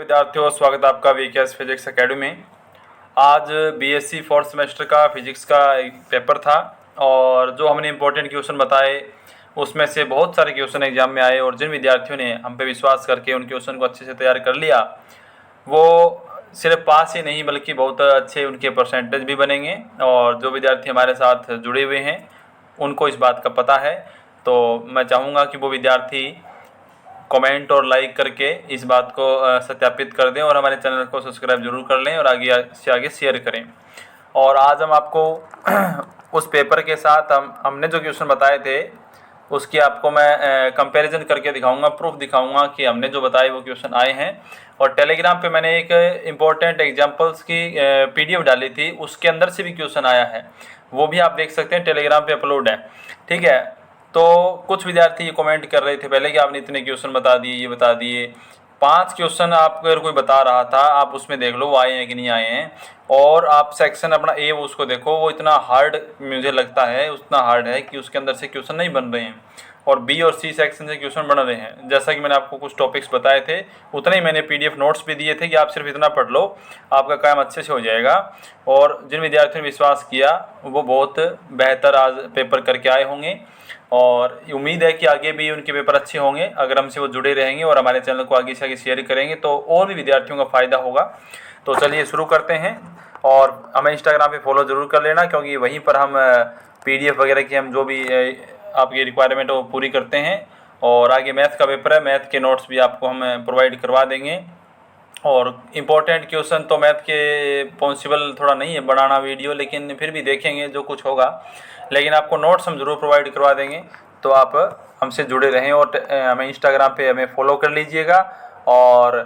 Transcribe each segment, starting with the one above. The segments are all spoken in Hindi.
विद्यार्थियों, स्वागत है आपका वीकेएस फिजिक्स एकेडमी में। आज बीएससी फोर्थ सेमेस्टर का फिजिक्स का एक पेपर था और जो हमने इम्पोर्टेंट क्वेश्चन बताए उसमें से बहुत सारे क्वेश्चन एग्जाम में आए और जिन विद्यार्थियों ने हम पे विश्वास करके उन क्वेश्चन को अच्छे से तैयार कर लिया वो सिर्फ पास ही नहीं बल्कि बहुत अच्छे उनके परसेंटेज भी बनेंगे। और जो विद्यार्थी हमारे साथ जुड़े हुए हैं उनको इस बात का पता है, तो मैं चाहूँगा कि वो विद्यार्थी कमेंट और लाइक करके इस बात को सत्यापित कर दें और हमारे चैनल को सब्सक्राइब जरूर कर लें और आगे से आगे शेयर करें। और आज हम आपको उस पेपर के साथ हमने जो क्वेश्चन बताए थे उसकी आपको मैं कंपैरिजन करके दिखाऊंगा, प्रूफ दिखाऊंगा कि हमने जो बताए वो क्वेश्चन आए हैं। और टेलीग्राम पे मैंने एक इम्पोर्टेंट एग्जांपल्स की पीडीएफ डाली थी, उसके अंदर से भी क्वेश्चन आया है, वो भी आप देख सकते हैं, टेलीग्राम पे अपलोड है। ठीक है, तो कुछ विद्यार्थी ये कमेंट कर रहे थे पहले कि आपने इतने क्वेश्चन बता दिए, ये बता दिए। 5 क्वेश्चन आपको अगर कोई बता रहा था, आप उसमें देख लो वो आए हैं कि नहीं आए हैं। और आप सेक्शन अपना ए उसको देखो, वो इतना हार्ड मुझे लगता है, उतना हार्ड है कि उसके अंदर से क्वेश्चन नहीं बन रहे हैं। और बी और सी सेक्शन से क्वेश्चन बन रहे हैं। जैसा कि मैंने आपको कुछ टॉपिक्स बताए थे उतने ही मैंने पीडीएफ नोट्स भी दिए थे कि आप सिर्फ इतना पढ़ लो, आपका काम अच्छे से हो जाएगा। और जिन विद्यार्थियों ने विश्वास किया वो बहुत बेहतर आज पेपर करके आए होंगे और उम्मीद है कि आगे भी उनके पेपर अच्छे होंगे अगर हमसे वो जुड़े रहेंगे और हमारे चैनल को आगे से आगे शेयर करेंगे तो और भी विद्यार्थियों का फ़ायदा होगा। तो चलिए शुरू करते हैं। और हमें इंस्टाग्राम पे फॉलो ज़रूर कर लेना क्योंकि वहीं पर हम पीडीएफ वगैरह की हम जो भी आपकी रिक्वायरमेंट है वो पूरी करते हैं। और आगे मैथ का पेपर है, मैथ के नोट्स भी आपको हम प्रोवाइड करवा देंगे। और इम्पोर्टेंट क्वेश्चन तो मैथ के पॉसिबल थोड़ा नहीं है बनाना वीडियो, लेकिन फिर भी देखेंगे जो कुछ होगा, लेकिन आपको नोट्स हम ज़रूर प्रोवाइड करवा देंगे। तो आप हमसे जुड़े रहें और हमें इंस्टाग्राम पे हमें फॉलो कर लीजिएगा और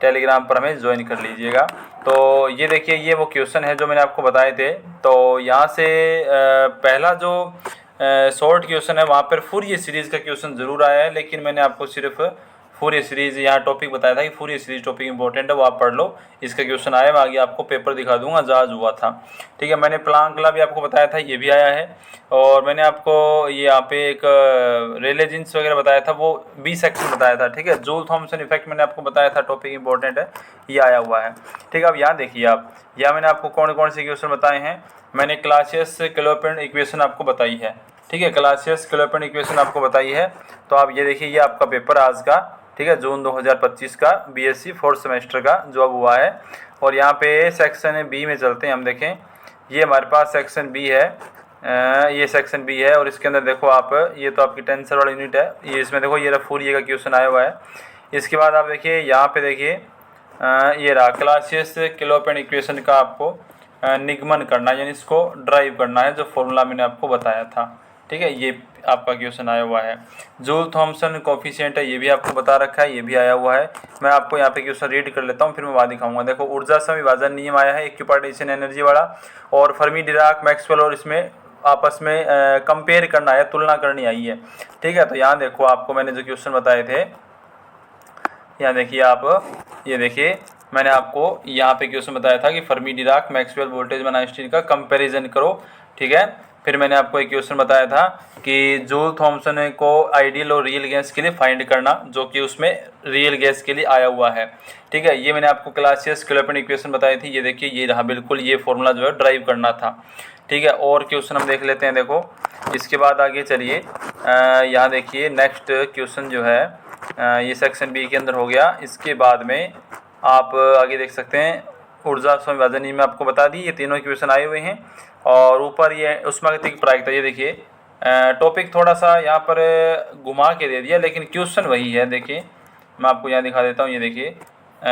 टेलीग्राम पर हमें ज्वाइन कर लीजिएगा। तो ये देखिए, ये वो क्वेश्चन है जो मैंने आपको बताए थे। तो यहाँ से पहला जो शॉर्ट क्वेश्चन है वहाँ पर फूरियर सीरीज़ का क्वेश्चन ज़रूर आया है, लेकिन मैंने आपको सिर्फ फूरियर सीरीज़ यहाँ टॉपिक बताया था कि फूरियर सीरीज़ टॉपिक इंपॉर्टेंट है, वो आप पढ़ लो। इसका क्वेश्चन आया, मैं आगे आपको पेपर दिखा दूंगा जहाँ हुआ था। ठीक है, मैंने प्लांक लॉ भी आपको बताया था, ये भी आया है। और मैंने आपको ये यहाँ पे एक रेले जीन्स वगैरह बताया था, वो बी सेक्शन बताया था। ठीक है, जूल थॉमसन इफेक्ट मैंने आपको बताया था, टॉपिक इंपॉर्टेंट है, ये आया हुआ है। ठीक है, अब यहाँ देखिए आप, यहाँ मैंने आपको कौन कौन से क्वेश्चन बताए हैं। मैंने क्लासियस क्लोपेंट इक्वेशन आपको बताई है। ठीक है, क्लासियस क्लोपेंट इक्वेशन आपको बताई है। तो आप ये देखिए, ये आपका पेपर आज का, ठीक है, जून 2025 का बीएससी फोर्थ सेमेस्टर का जो अब हुआ है। और यहाँ पे सेक्शन बी में चलते हैं हम। देखें, ये हमारे पास सेक्शन बी है, ये सेक्शन बी है। और इसके अंदर देखो आप, ये तो आपकी टेंसर वाला यूनिट है, ये इसमें देखो ये फूरियर का क्वेश्चन आया हुआ है। इसके बाद आप देखिए यहाँ पे देखिए, ये रहा क्लासियस क्लोपेंट इक्वेशन का आपको निगमन करना है, यानी इसको ड्राइव करना है, जो फॉर्मूला मैंने आपको बताया था। ठीक है, ये आपका क्वेश्चन आया हुआ है। जूल थॉमसन कोफिशिएंट है, ये भी आपको बता रखा है, ये भी आया हुआ है। मैं आपको यहाँ पे क्वेश्चन रीड कर लेता हूँ, फिर मैं बात दिखाऊंगा। देखो, ऊर्जा सम-विभाजन नियम आया है, इक्विपार्टीशन एनर्जी वाला, और फर्मी डिराक मैक्सवेल, और इसमें आपस में कंपेयर करना है, तुलना करनी आई है। ठीक है, तो यहाँ देखो आपको मैंने जो क्वेश्चन बताए थे, यहाँ देखिए आप, ये देखिए मैंने आपको यहाँ पे क्वेश्चन बताया था कि Fermi Dirac Maxwell voltage one Einstein का कंपैरिजन करो। ठीक है, फिर मैंने आपको एक क्वेश्चन बताया था कि जूल थॉमसन को आइडियल और रियल गैस के लिए फाइंड करना, जो कि उसमें रियल गैस के लिए आया हुआ है। ठीक है, ये मैंने आपको क्लासियस क्लोपेंट इक्वेशन बताई थी, ये देखिए ये रहा, बिल्कुल ये फॉर्मूला जो है ड्राइव करना था। ठीक है, और क्वेश्चन हम देख लेते हैं। देखो, इसके बाद आगे चलिए, यहाँ देखिए नेक्स्ट क्वेश्चन जो है, ये सेक्शन बी के अंदर हो गया। इसके बाद में आप आगे देख सकते हैं, ऊर्जा सम-विभाजन में आपको बता दी, ये तीनों क्वेश्चन आए हुए हैं। और ऊपर ये ऊष्मागतिक प्रायिकता, ये देखिए टॉपिक थोड़ा सा यहाँ पर घुमा के दे दिया, लेकिन क्वेश्चन वही है। देखिए मैं आपको यहाँ दिखा देता हूँ, ये देखिए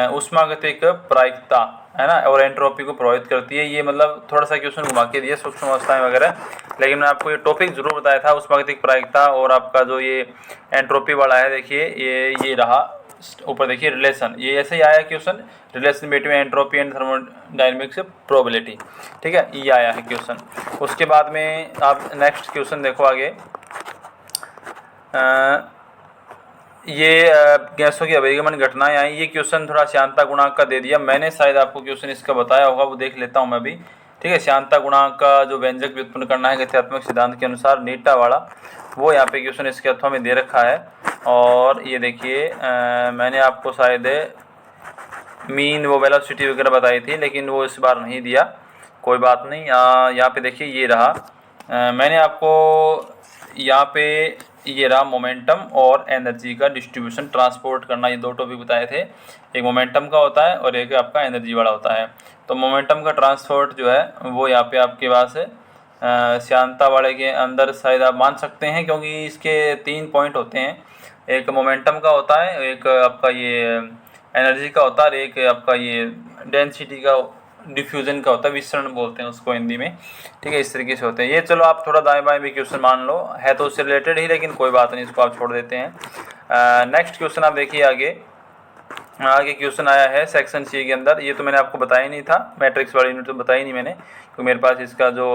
ऊष्मागतिक प्रायिकता है ना, और एंट्रोपी को प्रभावित करती है। ये मतलब थोड़ा सा क्वेश्चन घुमा के दिया, सूक्ष्म अवस्थाएं वगैरह, लेकिन मैं आपको ये टॉपिक जरूर बताया था, ऊष्मागतिक प्रायिकता और आपका जो ये एंट्रोपी वाला है। देखिए ये रहा, ऊपर देखिए रिलेशन, ये ऐसे ही आया question, relation between entropy and thermodynamics probability. ठीक है, ये आया है क्वेश्चन। उसके बाद में आप नेक्स्ट क्वेश्चन देखो आगे, ये गैसों की अभिगमन घटनाएं आई, ये क्वेश्चन थोड़ा श्यानता गुणांक का दे दिया मैंने, शायद आपको क्वेश्चन इसका बताया होगा, वो देख लेता हूँ मैं भी। ठीक है, श्यानता गुणांक का जो व्यंजक व्युत्पन्न करना है गत्यात्मक सिद्धांत के अनुसार, नीटा वाला, वो यहाँ पे क्वेश्चन इसके अर्थों में दे रखा है। और ये देखिए मैंने आपको शायद मीन वो वेलोसिटी वगैरह बताई थी, लेकिन वो इस बार नहीं दिया। कोई बात नहीं। यहाँ पे देखिए ये रहा, मैंने आपको यहाँ पे ये रहा मोमेंटम और एनर्जी का डिस्ट्रीब्यूशन ट्रांसपोर्ट करना, ये दो टॉपिक बताए थे। एक मोमेंटम का होता है और एक आपका एनर्जी वाला होता है। तो मोमेंटम का ट्रांसपोर्ट जो है वो यहाँ पे आपके पास है श्यानता वाले के अंदर शायद आप मान सकते हैं, क्योंकि इसके 3 पॉइंट होते हैं। एक मोमेंटम का होता है, एक आपका ये एनर्जी का होता है, और एक आपका ये डेंसिटी का डिफ्यूजन का होता है, विसरण बोलते हैं उसको हिंदी में। ठीक है, इस तरीके से होते हैं ये। चलो आप थोड़ा दाएं बाएं भी क्वेश्चन मान लो, है तो उससे रिलेटेड ही, लेकिन कोई बात नहीं, इसको आप छोड़ देते हैं। नेक्स्ट क्वेश्चन आप देखिए आगे क्वेश्चन आया है सेक्शन सी के अंदर। ये तो मैंने आपको बताया ही नहीं था, मैट्रिक्स वाली यूनिट तो बताई नहीं मैंने, क्योंकि मेरे पास इसका जो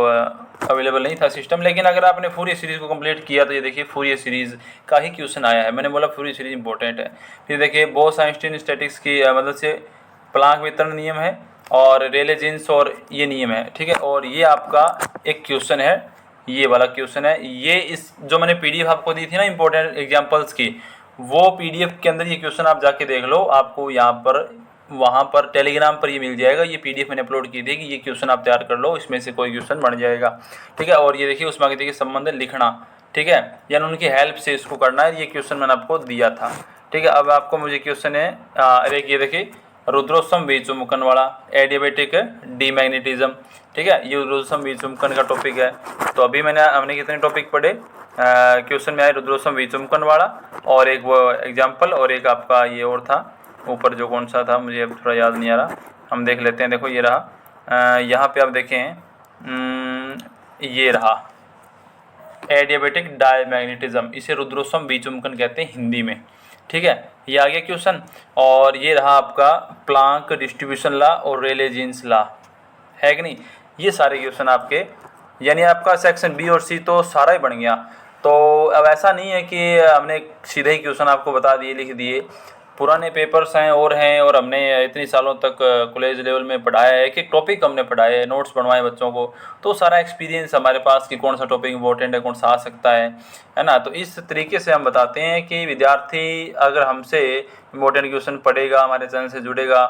अवेलेबल नहीं था सिस्टम। लेकिन अगर आपने फूरियर सीरीज़ को कंप्लीट किया तो ये देखिए फूरियर सीरीज़ का ही क्वेश्चन आया है। मैंने बोला फूरियर सीरीज इंपॉर्टेंट है। फिर देखिए बोस-आइंस्टीन स्टैटिक्स की मदद से प्लांक वितरण नियम है और रेले जीन्स और ये नियम है। ठीक है, और ये आपका एक क्वेश्चन है, ये वाला क्वेश्चन है। ये इस जो मैंने पीडीएफ आपको दी थी ना इंपॉर्टेंट एग्जांपल्स की, वो पीडीएफ के अंदर ये क्वेश्चन आप जाके देख लो, आपको यहाँ पर वहाँ पर टेलीग्राम पर ये मिल जाएगा। ये पीडीएफ मैंने अपलोड की थी कि ये क्वेश्चन आप तैयार कर लो, इसमें से कोई क्वेश्चन बन जाएगा। ठीक है, और ये देखिए उसमें आगे देखिए संबंध लिखना, ठीक है, यानी उनकी हेल्प से इसको करना है। ये क्वेश्चन मैंने आपको दिया था। ठीक है, अब आपको मुझे क्वेश्चन है ये देखिए रुद्रोत्सम विचुम्बकन वाला एडियाबेटिक डीमैग्नेटिज्म। ठीक है, ये रुद्रोत्सम विचुम्बकन का टॉपिक है। तो अभी हमने कितने टॉपिक पढ़े, क्वेश्चन में आए रुद्रोत्सम विचुम्बकन वाला, और एक वो एग्जाम्पल, और एक आपका ये और था ऊपर जो कौन सा था मुझे अब थोड़ा याद नहीं आ रहा, हम देख लेते हैं। देखो ये रहा, यहाँ पे आप देखें ये रहा एडियाबेटिक डायमैग्नेटिज्म, इसे रुद्रोत्सम विचुम्बकन कहते हैं हिंदी में। ठीक है, ये आ गया क्वेश्चन। और ये रहा आपका प्लांक डिस्ट्रीब्यूशन लॉ और रेले जीन्स लॉ, है कि नहीं। ये सारे क्वेश्चन आपके, यानी आपका सेक्शन बी और सी तो सारा ही बन गया। तो अब ऐसा नहीं है कि हमने सीधे ही क्वेश्चन आपको बता दिए, लिख दिए। पुराने पेपर्स हैं और हमने इतनी सालों तक कॉलेज लेवल में पढ़ाया है, कि टॉपिक हमने पढ़ाए हैं, नोट्स बनवाए बच्चों को, तो सारा एक्सपीरियंस हमारे पास कि कौन सा टॉपिक इंपॉर्टेंट है, कौन सा आ सकता है ना। तो इस तरीके से हम बताते हैं कि विद्यार्थी अगर हमसे इंपॉर्टेंट क्वेश्चन पढ़ेगा, हमारे चैनल से जुड़ेगा,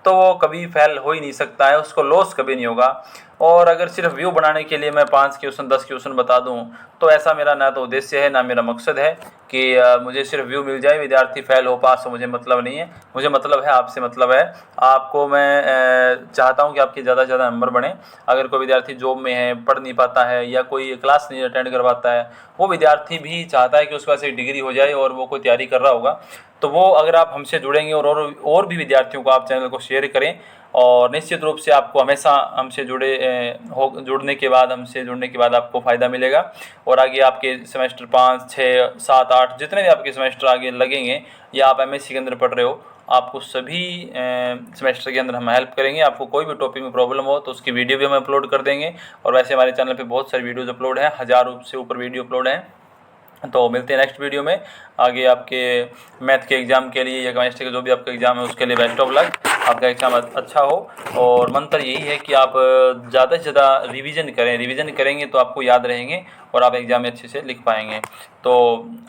तो वो कभी फेल हो ही नहीं सकता है, उसको लॉस कभी नहीं होगा। और अगर सिर्फ व्यू बनाने के लिए मैं 5 क्वेश्चन 10 क्वेश्चन बता दूं, तो ऐसा मेरा ना तो उद्देश्य है ना मेरा मकसद है कि मुझे सिर्फ व्यू मिल जाए, विद्यार्थी फेल हो पास हो, मुझे मतलब नहीं है। मुझे मतलब है आपसे, मतलब है आपको। मैं चाहता हूं कि आपके ज़्यादा से ज़्यादा नंबर बढ़ें। अगर कोई विद्यार्थी जॉब में है, पढ़ नहीं पाता है, या कोई क्लास नहीं अटेंड कर पाता है, वो विद्यार्थी भी चाहता है कि उसके पास एक डिग्री हो जाए और वो कोई तैयारी कर रहा होगा। तो वो अगर आप हमसे जुड़ेंगे और भी विद्यार्थियों को आप चैनल को शेयर करें, और निश्चित रूप से आपको हमेशा हमसे जुड़ने के बाद आपको फ़ायदा मिलेगा। और आगे आपके सेमेस्टर 5, 6, 7, 8 जितने भी आपके सेमेस्टर आगे लगेंगे, या आप एमएससी के अंदर पढ़ रहे हो, आपको सभी सेमेस्टर के अंदर हम हेल्प करेंगे। आपको कोई भी टॉपिक में प्रॉब्लम हो तो उसकी वीडियो भी हम अपलोड कर देंगे। और वैसे हमारे चैनल पे बहुत सारी वीडियोज़ अपलोड हैं, 1000 से ऊपर वीडियो अपलोड हैं। तो मिलते हैं नेक्स्ट वीडियो में। आगे आपके मैथ के एग्ज़ाम के लिए या केमिस्ट्री का जो भी आपका एग्ज़ाम है उसके लिए बेस्ट ऑफ लक, आपका एग्ज़ाम अच्छा हो। और मंत्र यही है कि आप ज़्यादा से ज़्यादा रिवीजन करेंगे तो आपको याद रहेंगे और आप एग्ज़ाम में अच्छे से लिख पाएंगे। तो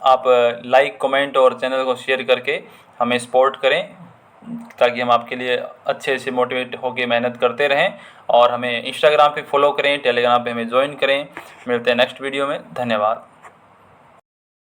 आप लाइक, कमेंट और चैनल को शेयर करके हमें सपोर्ट करें, ताकि हम आपके लिए अच्छे से मोटिवेट होकर मेहनत करते रहें। और हमें इंस्टाग्राम पे फॉलो करें, टेलीग्राम पे हमें ज्वाइन करें। मिलते हैं नेक्स्ट वीडियो में, धन्यवाद।